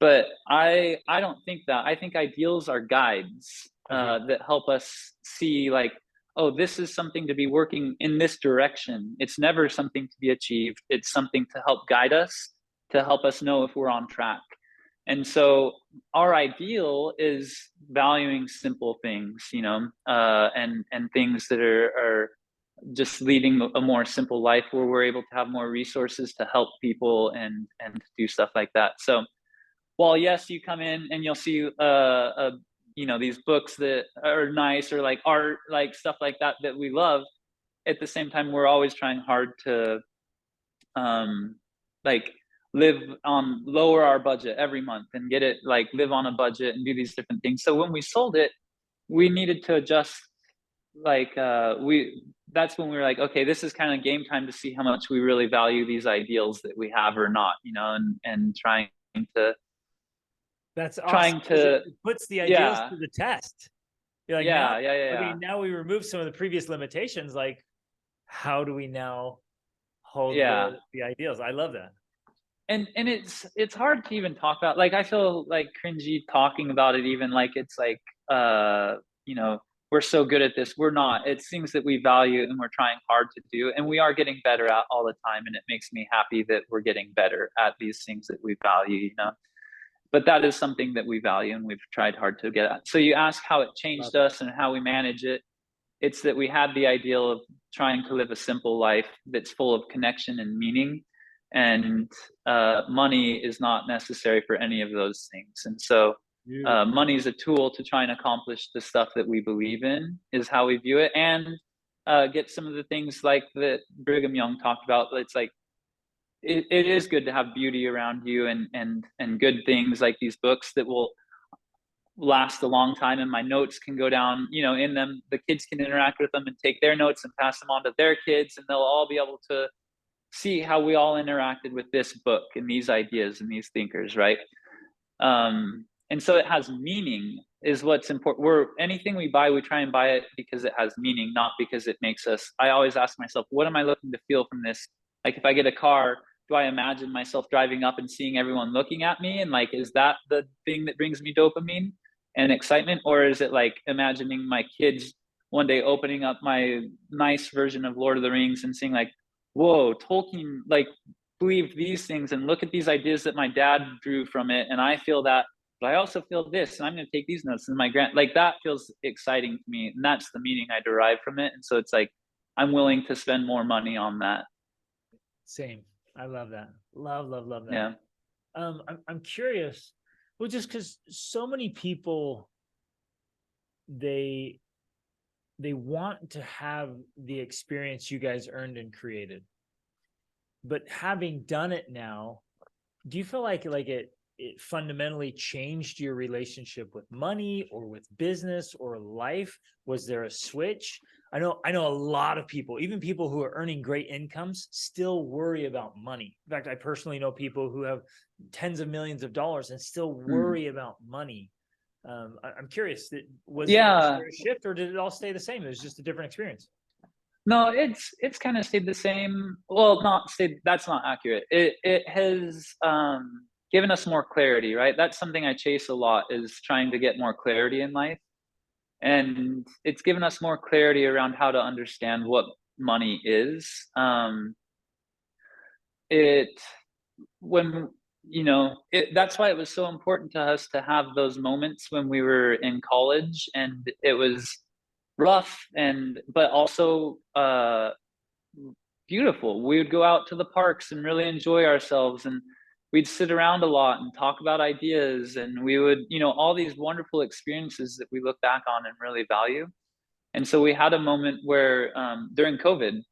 But I don't think that. I think ideals are guides that help us see, like, oh, this is something to be working in this direction. It's never something to be achieved. It's something to help guide us, to help us know if we're on track. And so our ideal is valuing simple things, you know, and things that are just leading a more simple life where we're able to have more resources to help people and to do stuff like that. So while yes, you come in and you'll see you know, these books that are nice, or like art, like stuff like that that we love, at the same time we're always trying hard to like lower our budget every month and get it, like live on a budget and do these different things. So when we sold it, we needed to adjust, like that's when we were like, okay, this is kind of game time to see how much we really value these ideals that we have or not, you know, and trying to That's awesome. It puts the ideals to the test. You're like, okay, now we remove some of the previous limitations. Like, how do we now hold the ideals? I love that. And it's hard to even talk about. Like, I feel like cringy talking about it, even like it's like you know, we're so good at this. We're not. It's things that we value and we're trying hard to do, and we are getting better at all the time. And it makes me happy that we're getting better at these things that we value, you know. But that is something that we value and we've tried hard to get at. So you ask how it changed us and how we manage it. It's that we had the ideal of trying to live a simple life that's full of connection and meaning, and money is not necessary for any of those things. And so money is a tool to try and accomplish the stuff that we believe in, is how we view it, and get some of the things like that Brigham Young talked about. It's like, it is good to have beauty around you and good things like these books that will last a long time, and my notes can go down, you know, in them. The kids can interact with them and take their notes and pass them on to their kids, and they'll all be able to see how we all interacted with this book and these ideas and these thinkers, right? And so it has meaning is what's important. Anything we buy, we try and buy it because it has meaning, not because it makes us. I always ask myself, what am I looking to feel from this? Like, if I get a car, do I imagine myself driving up and seeing everyone looking at me? And like, is that the thing that brings me dopamine and excitement? Or is it like imagining my kids one day opening up my nice version of Lord of the Rings and seeing like, whoa, Tolkien like believed these things, and look at these ideas that my dad drew from it. And I feel that, but I also feel this, and I'm going to take these notes. And like, that feels exciting to me. And that's the meaning I derive from it. And so it's like, I'm willing to spend more money on that. Same. I love that. Love that. Yeah. I'm curious. Well, just because so many people, they want to have the experience you guys earned and created, but having done it now, do you feel like it fundamentally changed your relationship with money or with business or life? Was there a switch? I know a lot of people, even people who are earning great incomes, still worry about money. In fact, I personally know people who have tens of millions of dollars and still worry about money. I'm curious, was there a shift, or did it all stay the same? It was just a different experience. No, it's kind of stayed the same. Well, not stayed. That's not accurate. It has given us more clarity, right? That's something I chase a lot, is trying to get more clarity in life. And it's given us more clarity around how to understand what money is. That's why it was so important to us to have those moments when we were in college, and it was rough but also beautiful. We would go out to the parks and really enjoy ourselves, and we'd sit around a lot and talk about ideas, and we would, all these wonderful experiences that we look back on and really value. And so we had a moment where during COVID,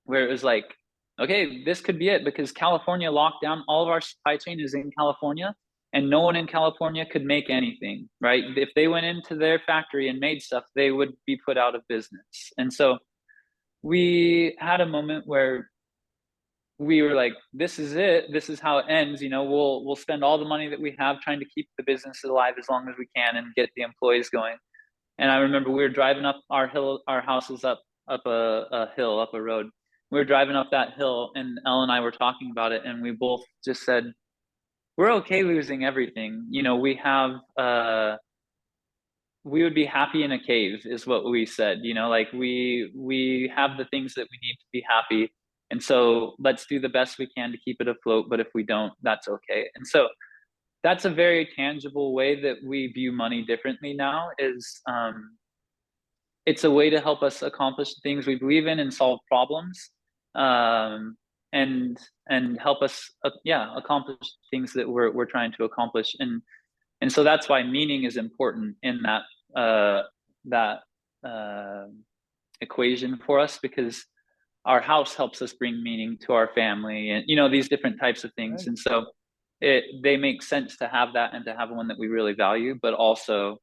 where it was like okay, this could be it, because California locked down. All of our supply chain is in California, and no one in California could make anything, right? If they went into their factory and made stuff, they would be put out of business. And so we had a moment where we were like, this is it. This is how it ends. You know, we'll spend all the money that we have trying to keep the business alive as long as we can and get the employees going. And I remember we were driving up our hill. Our house is up a hill, up a road. We were driving up that hill, and Elle and I were talking about it, and we both just said, we're okay losing everything. You know, we have we would be happy in a cave, is what we said. You know, like we have the things that we need to be happy, and so let's do the best we can to keep it afloat. But if we don't, that's okay. And so that's a very tangible way that we view money differently now. Is it's a way to help us accomplish the things we believe in and solve problems, and help us accomplish things that we're trying to accomplish. And so that's why meaning is important in that equation for us, because our house helps us bring meaning to our family, and, you know, these different types of things. Right. And so they make sense to have that and to have one that we really value. But also,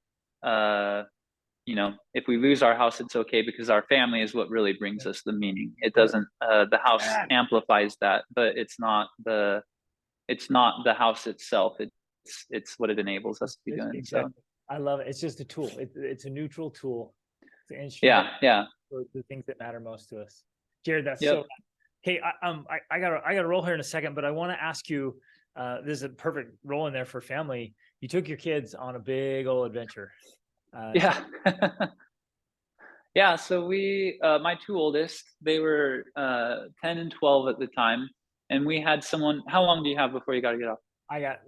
you know, if we lose our house, it's okay, because our family is what really brings us the meaning. It doesn't, the house amplifies that, but it's not the house itself. It's what it enables us to be doing. Exactly. So I love it. It's just a tool. It's a neutral tool. It's an instrument for the things that matter most to us. Jared, that's so. Hey, I gotta roll here in a second, but I want to ask you. This is a perfect roll in there for family. You took your kids on a big old adventure. Yeah. So we, my two oldest, they were 10 and 12 at the time, and we had someone. How long do you have before you got to get off? I got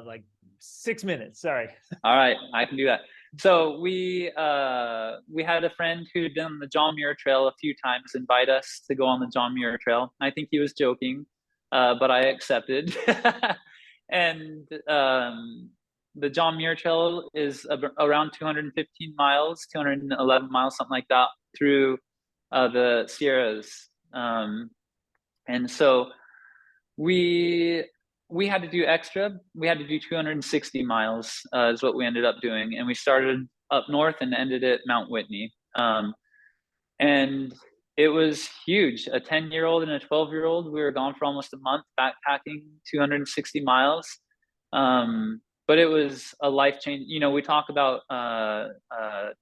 like 6 minutes. Sorry. All right, I can do that. So we had a friend who'd done the John Muir Trail a few times invite us to go on the John Muir Trail. I think he was joking, but I accepted. And the John Muir Trail is around 215 miles, 211 miles, something like that, through the Sierras. And so we had to do extra. We had to do 260 miles is what we ended up doing. And we started up north and ended at Mount Whitney. And it was huge. A 10-year-old and a 12-year-old, we were gone for almost a month backpacking 260 miles. But it was a life change. You know, we talk about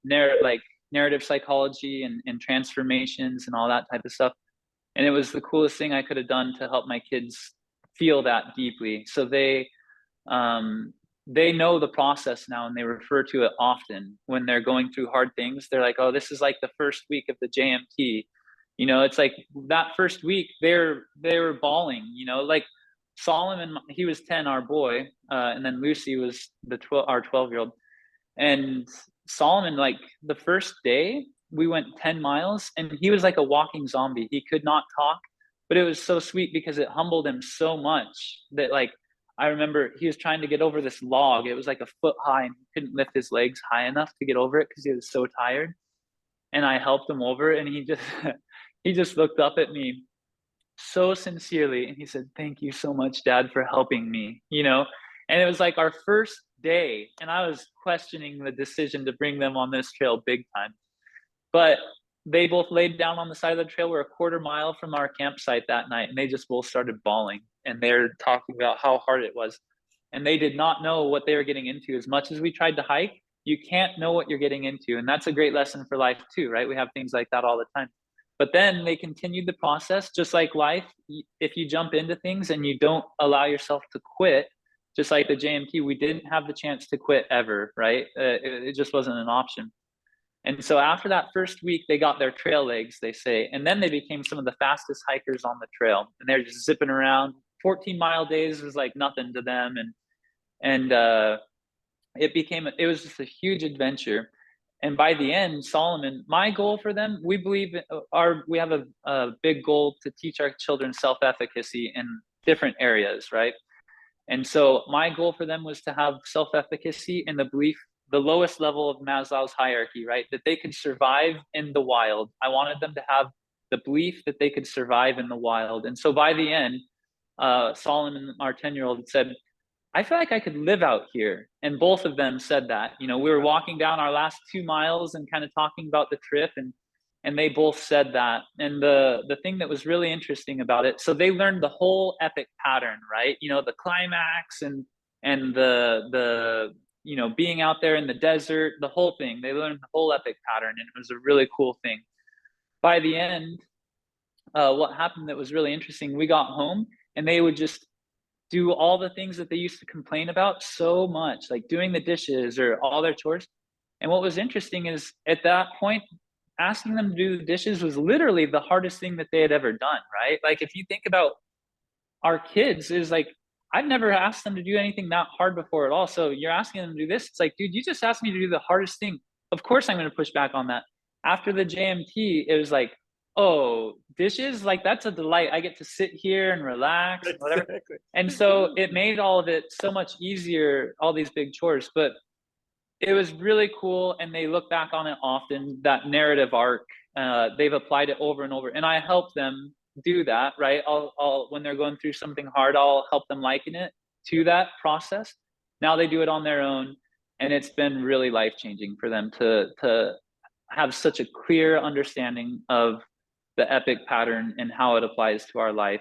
narrative psychology and transformations and all that type of stuff. And it was the coolest thing I could have done to help my kids feel that deeply. So they know the process now, and they refer to it often when they're going through hard things. They're like, oh, this is like the first week of the JMT. You know, it's like that first week they were bawling, you know, like Solomon, he was 10, our boy, and then Lucy was our 12-year-old. And Solomon, like the first day we went 10 miles and he was like a walking zombie. He could not talk, but it was so sweet because it humbled him so much that, like, I remember he was trying to get over this log. It was like a foot high and he couldn't lift his legs high enough to get over it because he was so tired. And I helped him over, and he just looked up at me so sincerely and he said, thank you so much, Dad, for helping me, you know. And it was like our first day, and I was questioning the decision to bring them on this trail big time. But they both laid down on the side of the trail. We're a quarter mile from our campsite that night, and they just both started bawling, and they're talking about how hard it was. And they did not know what they were getting into. As much as we tried to hike, you can't know what you're getting into. And that's a great lesson for life too, right? We have things like that all the time. But then they continued the process, just like life. If you jump into things and you don't allow yourself to quit, just like the JMT, we didn't have the chance to quit ever, right? It just wasn't an option. And so after that first week, they got their trail legs, they say, and then they became some of the fastest hikers on the trail. And they're just zipping around. 14-mile days was like nothing to them. And it was just a huge adventure. And by the end, Solomon, my goal for them, we have a big goal to teach our children self-efficacy in different areas, right? And so my goal for them was to have self-efficacy in the belief, the lowest level of Maslow's hierarchy, right? That they could survive in the wild. I wanted them to have the belief that they could survive in the wild. And so by the end, Solomon, our 10-year-old, said, I feel like I could live out here. And both of them said that. You know, we were walking down our last 2 miles and kind of talking about the trip, and they both said that. And the thing that was really interesting about it, so they learned the whole epic pattern, right? You know, the climax and the you know, being out there in the desert, the whole thing. They learned the whole epic pattern, and it was a really cool thing. By the end, what happened that was really interesting, we got home and they would just do all the things that they used to complain about so much, like doing the dishes or all their chores. And what was interesting is at that point, asking them to do the dishes was literally the hardest thing that they had ever done, right? Like if you think about our kids, is like, I've never asked them to do anything that hard before at all. So you're asking them to do this. It's like, dude, you just asked me to do the hardest thing. Of course I'm going to push back on that. After the JMT, it was like, oh, dishes, like that's a delight. I get to sit here and relax and whatever. Exactly. And so it made all of it so much easier, all these big chores. But it was really cool, and they look back on it often, that narrative arc. They've applied it over and over, and I help them do that, right? I'll when they're going through something hard, I'll help them liken it to that process. Now they do it on their own, and it's been really life-changing for them to have such a clear understanding of the epic pattern and how it applies to our life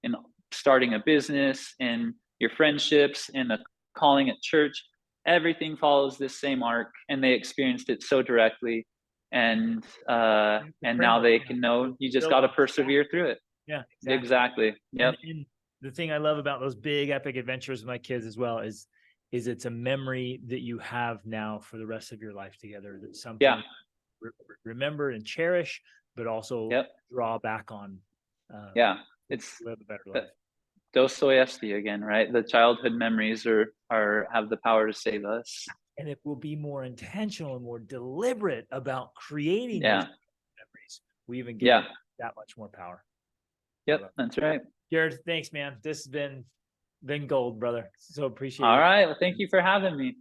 in starting a business, and your friendships, and the calling at church. Everything follows this same arc, and they experienced it so directly. And now they can know you just got to persevere through it. Yeah, exactly. Yep. And the thing I love about those big epic adventures with my kids as well is it's a memory that you have now for the rest of your life together. That's something remember and cherish, but also draw back on. It's live a better life. Dostoevsky again, right? The childhood memories are have the power to save us. And if we'll be more intentional and more deliberate about creating these memories, we even get that much more power. Yep, that's right. Jared, thanks, man. This has been gold, brother. So appreciate it. All right. Well, thank you for having me.